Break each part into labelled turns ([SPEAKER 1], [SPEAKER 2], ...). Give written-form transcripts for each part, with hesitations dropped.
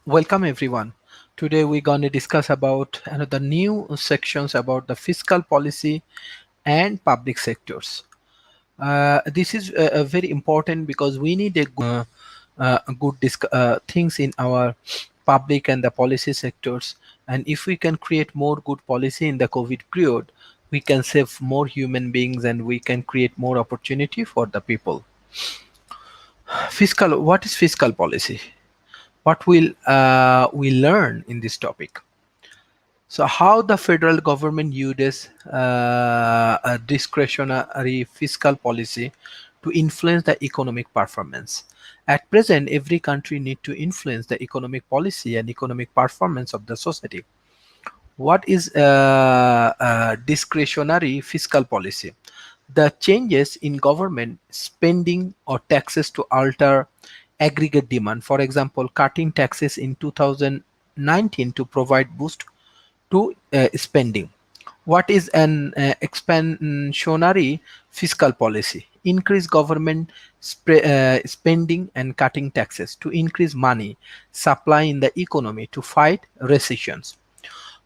[SPEAKER 1] Welcome everyone. Today we're going to discuss about another new sections about the fiscal policy and public sectors. This is very important because we need a good things in our public and the policy sectors. And if we can create more good policy in the COVID period, we can save more human beings and we can create more opportunity for the people. What is fiscal policy? What will we learn in this topic? So, how the federal government uses a discretionary fiscal policy to influence the economic performance. At present, every country need to influence the economic policy and economic performance of the society. What is discretionary fiscal policy? The changes in government spending or taxes to alter aggregate demand. For example, cutting taxes in 2019 to provide boost to spending. What is an expansionary fiscal policy? Increase government spending and cutting taxes to increase money supply in the economy to fight recessions.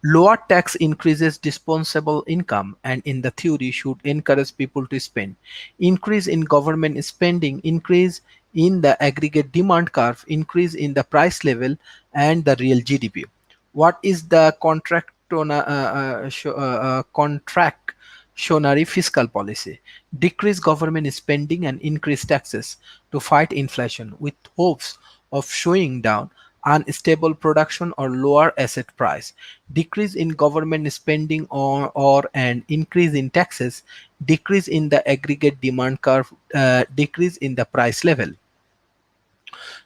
[SPEAKER 1] Lower tax increases disposable income and in the theory should encourage people to spend. Increase in government spending, increase in the aggregate demand curve, increase in the price level and the real GDP. What is the contractionary fiscal policy? Decrease government spending and increase taxes to fight inflation with hopes of showing down unstable production or lower asset price. Decrease in government spending or an increase in taxes, decrease in the aggregate demand curve, decrease in the price level.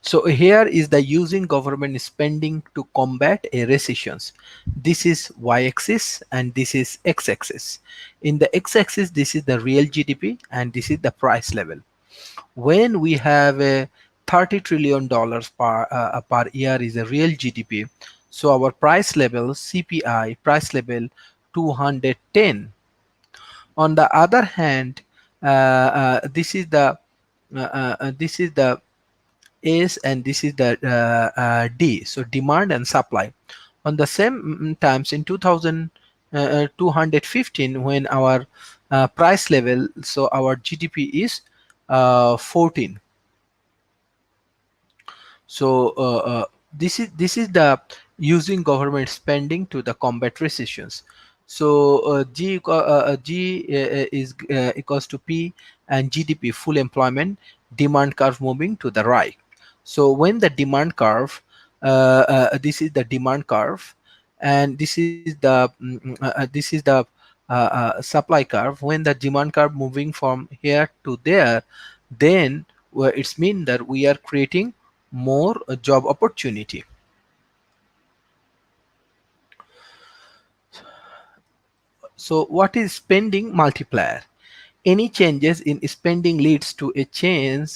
[SPEAKER 1] So here is the using government spending to combat a recessions. This is y-axis and this is x-axis. In the x-axis, this is the real GDP and this is the price level. When we have a $30 trillion per year is a real GDP, so our price level CPI price level 210. On the other hand, this is the S and this is the D, so demand and supply. On the same times in 215 when our price level, so our GDP is 14. So this is the using government spending to the combat recessions. So G is equals to P and GDP full employment demand curve moving to the right. So when the demand curve, this is the demand curve, and this is the supply curve. When the demand curve moving from here to there, then it's mean that we are creating more job opportunity. So what is spending multiplier? Any changes in spending leads to a chain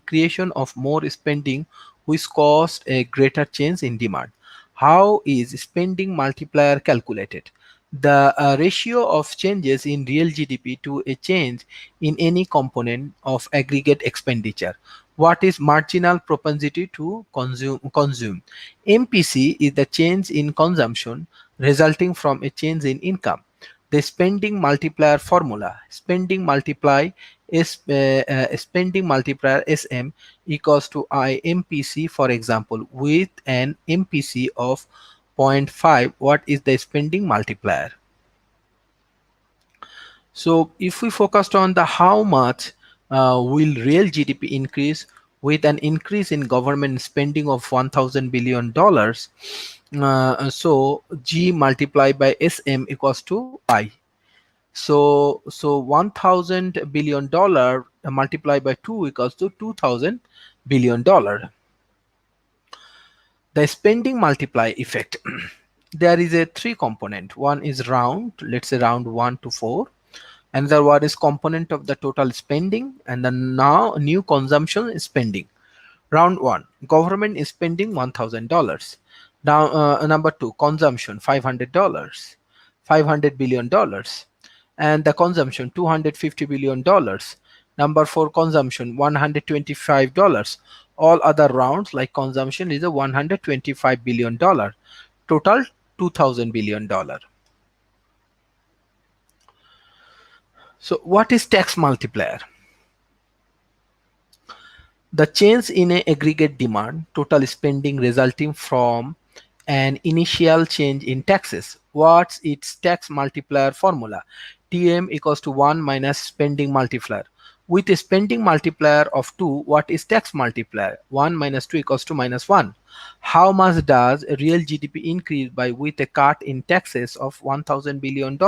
[SPEAKER 1] creation of more spending which caused a greater change in demand. How is spending multiplier calculated? The ratio of changes in real GDP to a change in any component of aggregate expenditure. What is marginal propensity to consume? MPC is the change in consumption resulting from a change in income. The spending multiplier formula: spending multiplier SM equals to IMPC, for example, with an MPC of 0.5. What is the spending multiplier? So if we focused on the how much will real GDP increase with an increase in government spending of $1,000 billion, so G multiplied by SM equals to I. So $1,000 billion multiplied by 2 equals to $2,000 billion. The spending multiply effect. There is a three component. One is round, let's say round 1 to 4. Another one is component of the total spending, and then now new consumption spending. Round 1, government is spending $1,000. Now number 2, consumption $500, $500 billion, and the consumption $250 billion. Number 4, consumption $125. All other rounds like consumption is a $125 billion, total $2000 billion. So what is tax multiplier? The change in a aggregate demand, total spending resulting from an initial change in taxes. What's its tax multiplier formula? TM equals to 1 minus spending multiplier. With a spending multiplier of 2, what is tax multiplier? 1 minus 2 equals to minus 1. How much does real GDP increase by with a cut in taxes of $1000 billion?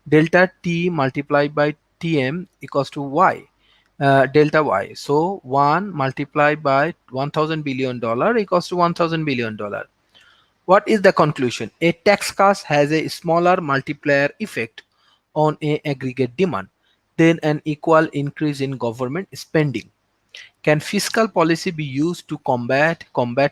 [SPEAKER 1] Delta T multiplied by TM equals to Y, delta Y. So 1 multiplied by $1000 billion equals to $1000 billion. What is the conclusion? A tax cut has a smaller multiplier effect on a aggregate demand than an equal increase in government spending. Can fiscal policy be used to combat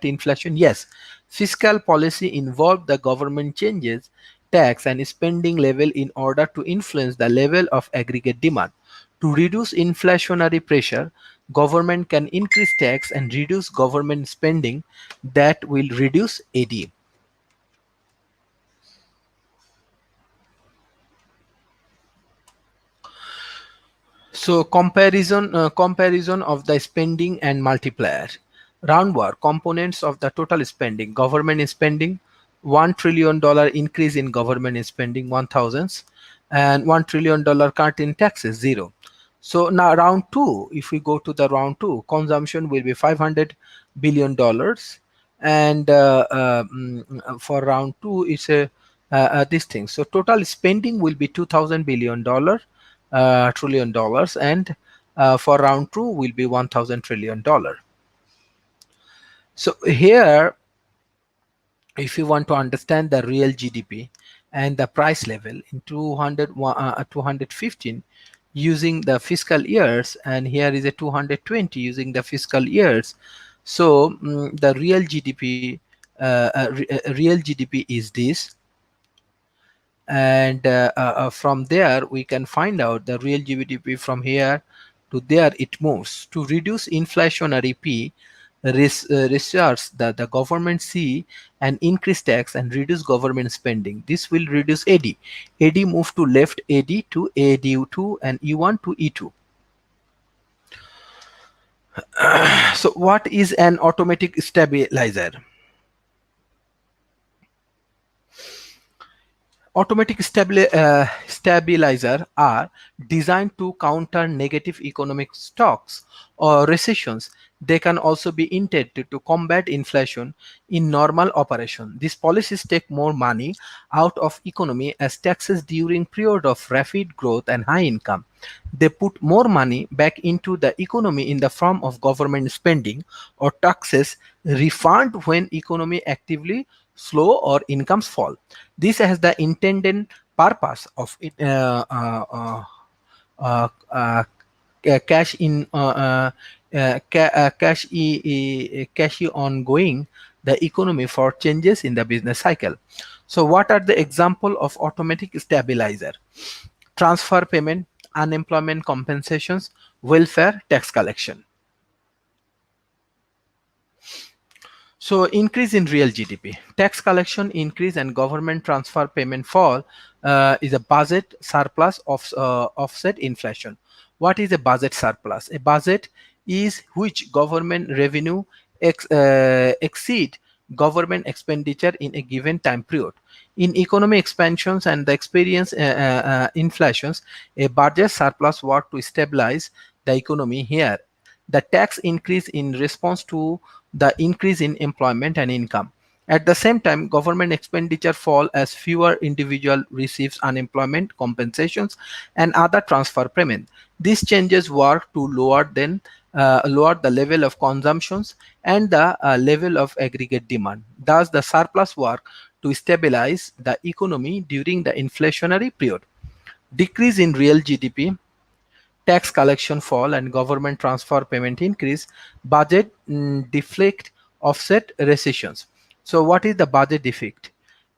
[SPEAKER 1] inflation? Yes. Fiscal policy involved the government changes tax and spending level in order to influence the level of aggregate demand. To reduce inflationary pressure, government can increase tax and reduce government spending that will reduce AD. So comparison of the spending and multiplier. Round war components of the total spending. Government spending, $1 trillion increase in government spending, 1000s, and $1 trillion cut in taxes, 0. So now round two, if we go to the round two, consumption will be $500 billion, and for round two it's a this thing. So total spending will be $2000 billion, trillion dollars, and for round two will be $1000 trillion. So here, if you want to understand the real GDP and the price level in 215 using the fiscal years, and here is a 220 using the fiscal years. So the real GDP is this, and from there we can find out the real GDP. From here to there it moves. To reduce inflationary P, research that the government C and increase tax and reduce government spending. This will reduce AD. AD move to left, AD to AD2 and E1 to E2. So what is an automatic stabilizer? Automatic stabilizer are designed to counter negative economic shocks or recessions. They can also be intended to combat inflation in normal operation. These policies take more money out of economy as taxes during period of rapid growth and high income. They put more money back into the economy in the form of government spending or taxes refund when economy actively slow or incomes fall. This has the intended purpose of it, uh, uh, cash in cash ongoing the economy for changes in the business cycle. So what are the example of automatic stabilizer? Transfer payment, unemployment compensations, welfare, tax collection. So increase in real GDP, tax collection increase and government transfer payment fall is a budget surplus of offset inflation. What is a budget surplus? A budget is which government revenue exceed government expenditure in a given time period. In economic expansions and the experience inflations, a budget surplus work to stabilize the economy. Here the tax increase in response to the increase in employment and income. At the same time, government expenditure fall as fewer individual receives unemployment compensations and other transfer payment. These changes work to lower the level of consumptions and the level of aggregate demand. Thus, the surplus work to stabilize the economy during the inflationary period. Decrease in real GDP, tax collection fall and government transfer payment increase, budget deflect offset recessions. So what is the budget defect?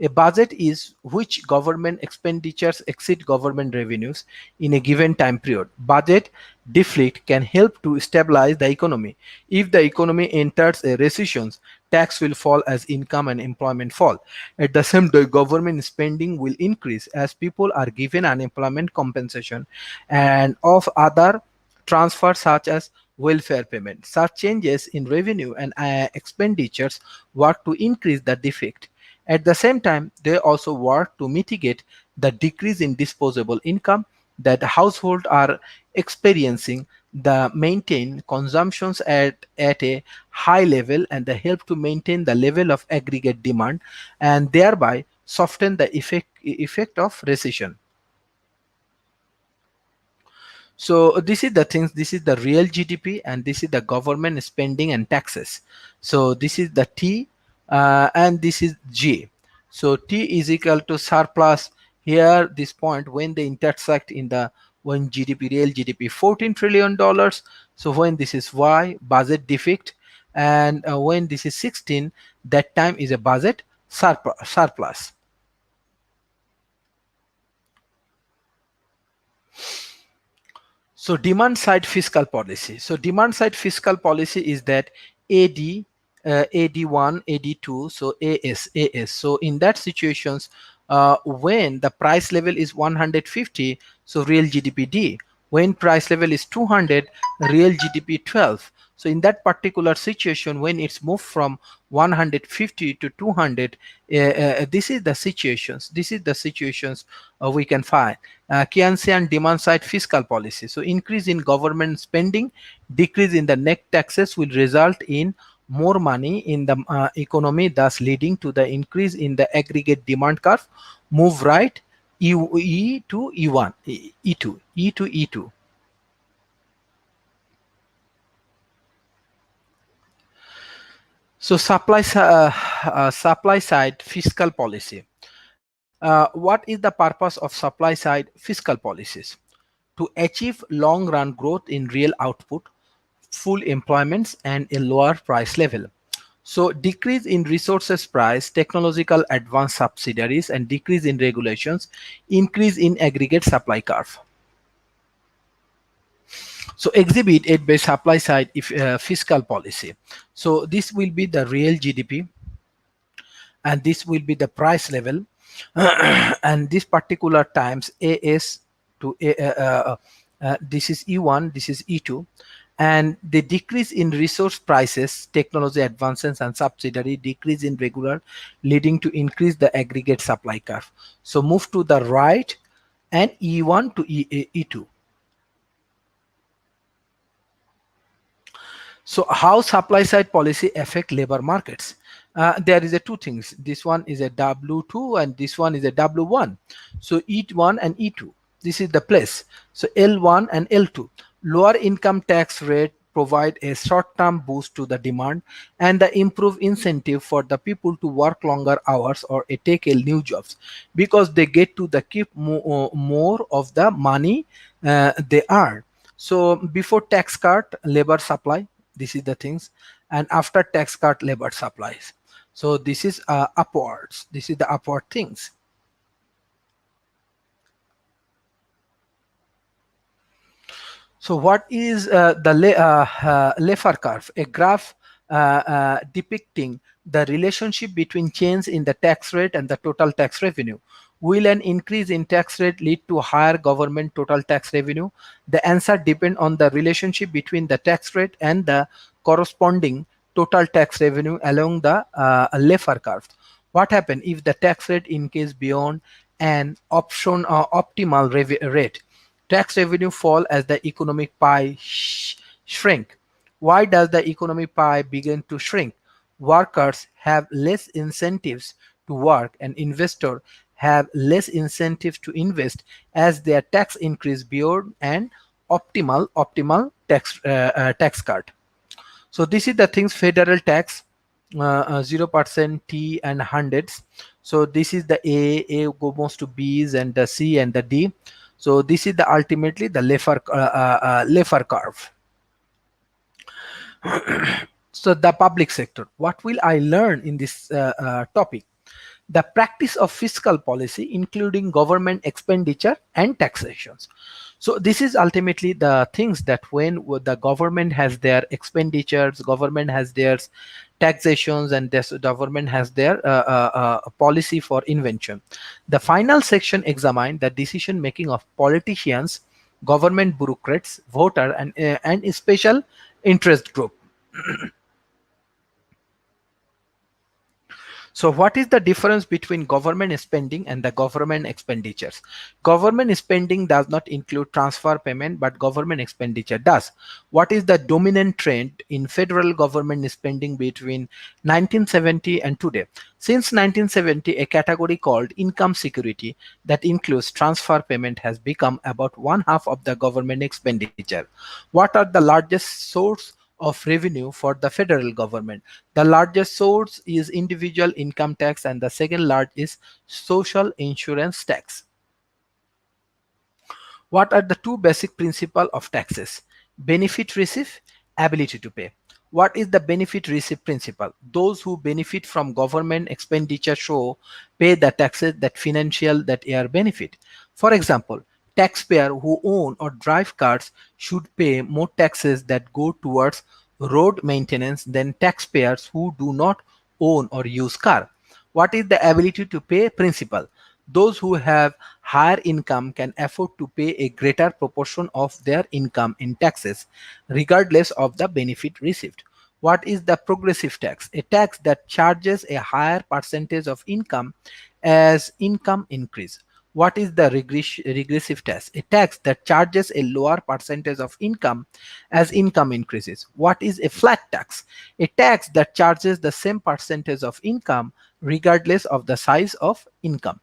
[SPEAKER 1] A budget is which government expenditures exceed government revenues in a given time period. Budget deficit can help to stabilize the economy. If the economy enters a recession, tax will fall as income and employment fall. At the same time, government spending will increase as people are given unemployment compensation and of other transfers such as welfare payment. Such changes in revenue and expenditures work to increase the deficit. At the same time, they also work to mitigate the decrease in disposable income that households are experiencing. The maintain consumptions at a high level and they help to maintain the level of aggregate demand and thereby soften the effect of recession. So this is the things, this is the real GDP and this is the government spending and taxes. So this is the T and this is G. So T is equal to surplus here this point when they intersect in the when GDP real GDP $14 trillion. So when this is Y budget defect and when this is 16 that time is a budget surplus. So demand side fiscal policy. So demand side fiscal policy is that AD, AD1, AD2, so AS. So in that situations, when the price level is 150, so real GDP D. When price level is 200, real GDP 12. So in that particular situation, when it's moved from 150 to 200, this is the situations. This is the situations we can find. Keynesian demand side fiscal policy. So increase in government spending, decrease in the net taxes will result in more money in the economy, thus leading to the increase in the aggregate demand curve. Move right, E to E1, E2, E to E2. So supply side fiscal policy. What is the purpose of supply side fiscal policies? To achieve long run growth in real output, full employments and a lower price level. So decrease in resources price, technological advanced subsidiaries and decrease in regulations, increase in aggregate supply curve. So exhibit it by supply side if fiscal policy. So this will be the real GDP and this will be the price level and this particular times AS to this is E1, this is E2, and the decrease in resource prices, technology advances and subsidiary decrease in regular leading to increase the aggregate supply curve. So move to the right and E1 to E2. So how supply side policy affect labor markets? There is a two things. This one is a W2 and this one is a W1. So E1 and E2. This is the place. So L1 and L2. Lower income tax rate provide a short-term boost to the demand and the improve incentive for the people to work longer hours or take a new jobs because they get to the keep more of the money they earn. So before tax cut, labor supply, this is the things, and after tax cut, labor supplies. So this is upwards, this is the upward things. So what is the Laffer curve? A graph depicting the relationship between change in the tax rate and the total tax revenue. Will an increase in tax rate lead to higher government total tax revenue? The answer depends on the relationship between the tax rate and the corresponding total tax revenue along the Laffer curve. What happens if the tax rate increases beyond an optimal rate? Tax revenue fall as the economic pie shrink. Why does the economic pie begin to shrink? Workers have less incentives to work and investors have less incentives to invest as their tax increase beyond an optimal tax cut. So this is the things federal tax 0% T and hundreds. So this is the A goes to B's and the C and the D. So this is the ultimately the Laffer curve. So the public sector. What will I learn in this topic? the practice of fiscal policy, including government expenditure and taxations. So this is ultimately the things that when the government has their expenditures, government has their taxations, and this government has their policy for invention. The final section examine the decision making of politicians, government bureaucrats, voter, and special interest group. So what is the difference between government spending and the government expenditures? Government spending does not include transfer payment, but government expenditure does. What is the dominant trend in federal government spending between 1970 and today? Since 1970, a category called income security that includes transfer payment has become about one half of the government expenditure. What are the largest source of revenue for the federal government? The largest source is individual income tax, and the second largest is social insurance tax. What are the two basic principles of taxes? Benefit receive, ability to pay. What is the benefit receive principle? Those who benefit from government expenditure show pay the taxes that financial that are benefit. For example, taxpayer who own or drive cars should pay more taxes that go towards road maintenance than taxpayers who do not own or use car. What is the ability to pay principle? Those who have higher income can afford to pay a greater proportion of their income in taxes, regardless of the benefit received. What is the progressive tax? A tax that charges a higher percentage of income as income increase. What is the regressive tax? A tax that charges a lower percentage of income as income increases. What is a flat tax? A tax that charges the same percentage of income regardless of the size of income.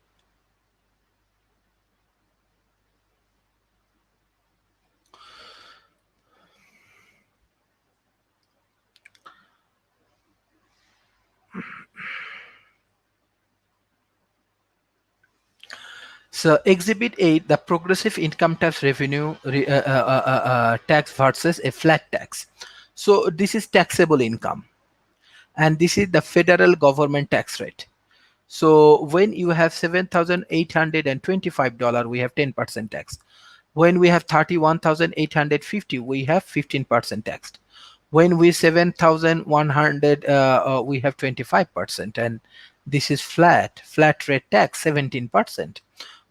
[SPEAKER 1] So Exhibit 8, the progressive income tax revenue tax versus a flat tax. So this is taxable income, and this is the federal government tax rate. So when you have $7,825, we have 10% tax. When we have 31,850, we have 15% tax. When we 7,100, we have 25%, and this is flat rate tax 17%.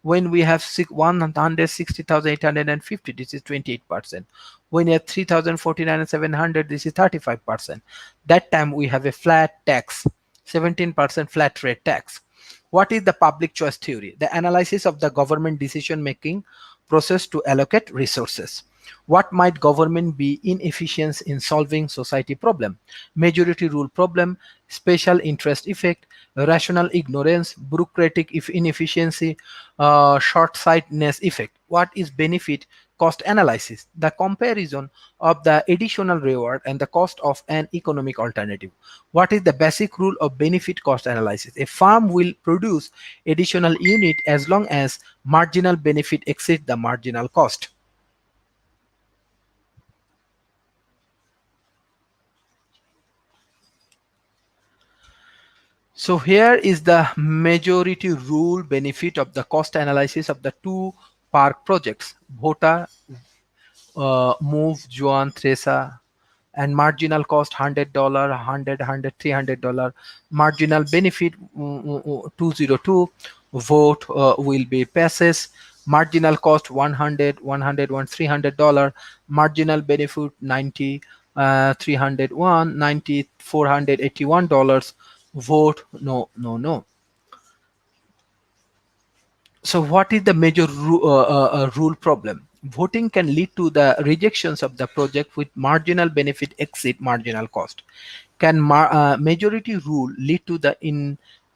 [SPEAKER 1] When we have 160,850, this is 28%. When you have 3,049 and 700, this is 35%. That time we have a flat tax, 17% flat rate tax. What is the public choice theory? The analysis of the government decision making process to allocate resources. What might government be inefficient in solving society problem? Majority rule problem, special interest effect, rational ignorance, bureaucratic if inefficiency, short-sightedness effect. What is benefit cost analysis? The comparison of the additional reward and the cost of an economic alternative. What is the basic rule of benefit cost analysis? A firm will produce additional unit as long as marginal benefit exceeds the marginal cost. So here is the majority rule benefit of the cost analysis of the two park projects, Bhota, Move, Juan, Tresa, and marginal cost $100, 100, $300. Marginal benefit 202. Vote will be passes. Marginal cost 100, 101, $300. Marginal benefit 90, 301, 90, $481. Vote no, no, no. So what is the major rule problem? Voting can lead to the rejections of the project with marginal benefit exceed marginal cost. Can majority rule lead to the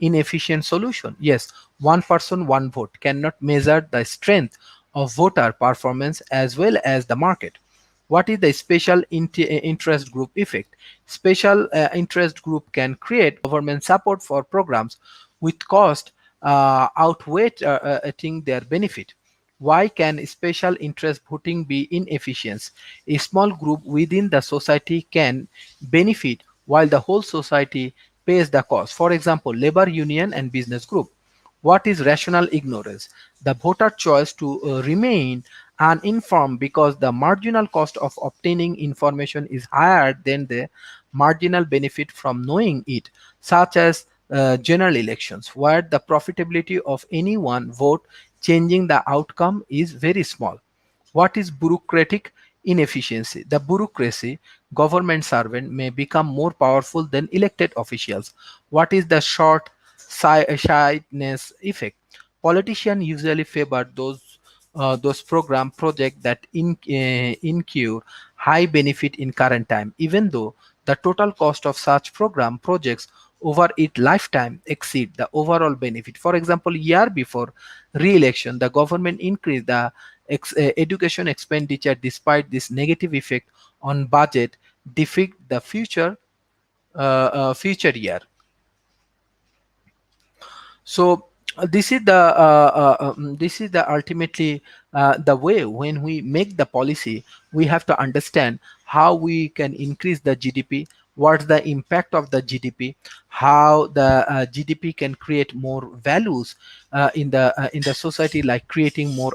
[SPEAKER 1] inefficient solution? Yes, one person, one vote cannot measure the strength of voter performance as well as the market. What is the special interest group effect? Special interest group can create government support for programs with cost outweighing their benefit. Why can special interest voting be inefficient? A small group within the society can benefit while the whole society pays the cost. For example, labor union and business group. What is rational ignorance? The voter choice to remain uninformed because the marginal cost of obtaining information is higher than the marginal benefit from knowing it, such as general elections, where the profitability of any one vote changing the outcome is very small. What is bureaucratic inefficiency? The bureaucracy, government servant may become more powerful than elected officials. What is the short sightedness effect? Politicians usually favor those program projects that incur high benefit in current time, even though the total cost of such program projects over its lifetime exceed the overall benefit. For example, year before re-election, the government increased the education expenditure despite this negative effect on budget defeat the future year. So this is the ultimately the way when we make the policy, we have to understand how we can increase the GDP, what's the impact of the GDP, how the GDP can create more values in the society, like creating more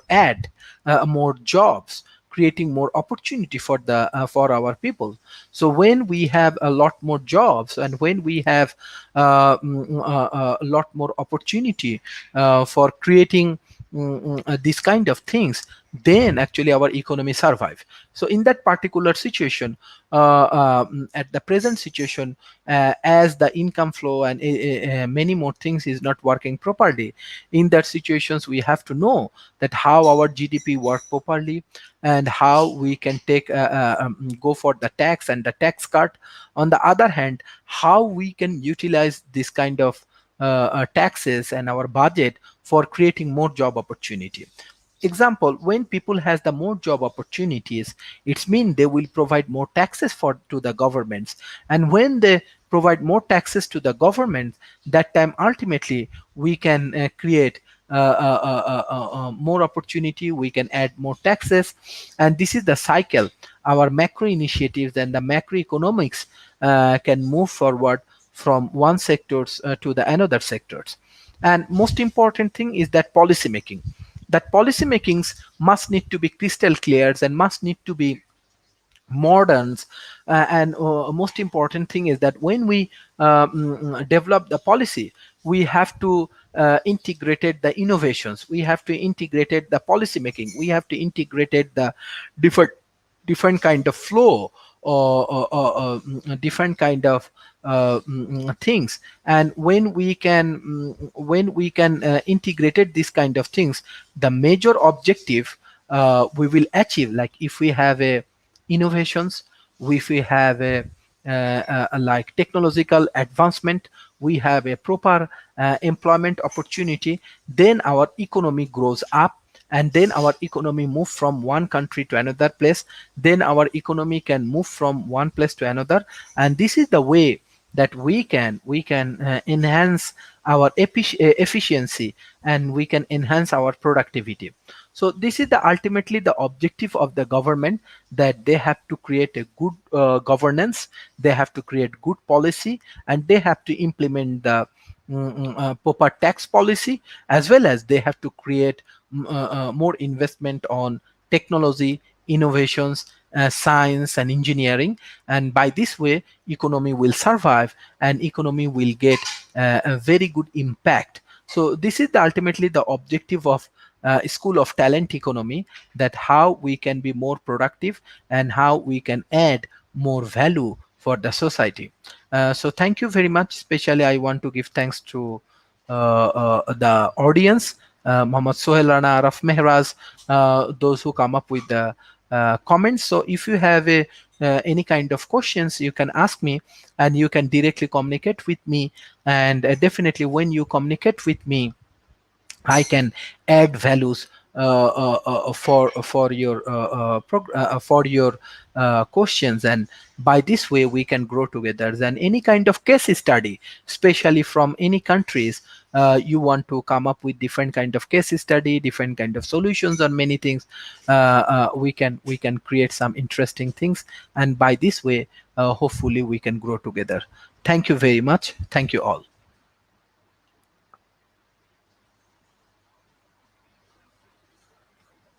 [SPEAKER 1] jobs, creating more opportunity for our people. So when we have a lot more jobs, and when we have a lot more opportunity for creating these kind of things, then actually our economy survive. So in that particular situation, at the present situation, as the income flow and many more things is not working properly, in that situations we have to know that how our GDP work properly, and how we can go for the tax and the tax cut. On the other hand, how we can utilize this kind of taxes and our budget for creating more job opportunity. Example, when people has the more job opportunities, it's mean they will provide more taxes for to the governments, and when they provide more taxes to the government, that time ultimately we can create more opportunity, we can add more taxes, and this is the cycle. Our macro initiatives and the macroeconomics can move forward from one sectors to the another sectors. And most important thing is that policy making, that policy makings must need to be crystal clear and must need to be moderns. And most important thing is that when we develop the policy, we have to integrated the innovations, we have to integrated the policy making, we have to integrated the different different kind of flow, or different kind of things. And when we can integrated this kind of things, the major objective we will achieve, like if we have a innovations, if we have a like technological advancement, we have a proper employment opportunity, then our economy grows up, and then our economy move from one country to another place, then our economy can move from one place to another. And this is the way that we can enhance our efficiency, and we can enhance our productivity. So this is the ultimately the objective of the government, that they have to create a good governance, they have to create good policy, and they have to implement the proper tax policy, as well as they have to create more investment on technology, innovations, science and engineering. And by this way, economy will survive, and economy will get a very good impact. So this is ultimately the objective of school of talent economy, that how we can be more productive and how we can add more value for the society. So thank you very much. Especially I want to give thanks to the audience, Muhammad Sohail, Rana, Araf Mehraz, those who come up with the comments. So if you have any kind of questions, you can ask me, and you can directly communicate with me. And definitely when you communicate with me, I can add values for your questions, and by this way we can grow together. And any kind of case study, especially from any countries, you want to come up with different kind of case study, different kind of solutions on many things, we can create some interesting things, and by this way, hopefully we can grow together. Thank you very much. Thank you all.